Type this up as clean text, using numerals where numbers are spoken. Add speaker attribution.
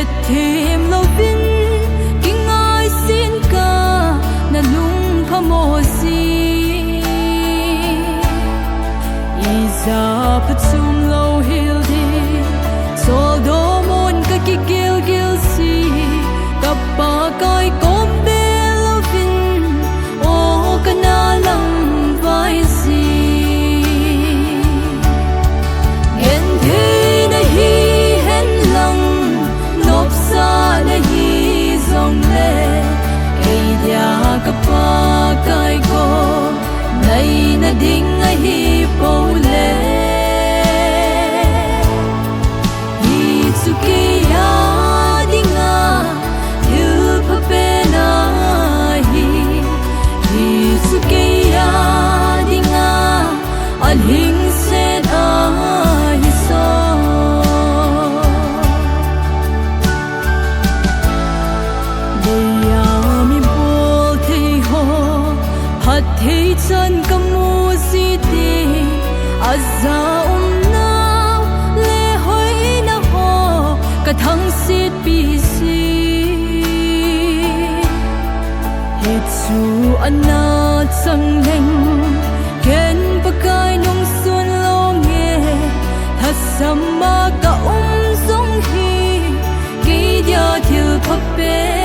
Speaker 1: hết thêm lâu vinh kinh ai xin ca na lung pha mô si Isa patsum lâu hil di sol do mon ka ki gil gil si kappa kai kom be lâu vinh o kana lang vai si gen thi na hi hen lang nop sa na hi zong le ei dia kappa kai ko nay na ding a hi po le Itsukiya dinga il pa pe na hi Itsukiya dinga al hing sen a hi so Deya mi bol te ho hat te chan kamu si te azza now le hoi na ho ka thang sit pi si het su ana chang leng ken pakai nong sun lo nge thasama ka song hi ki dia thil phape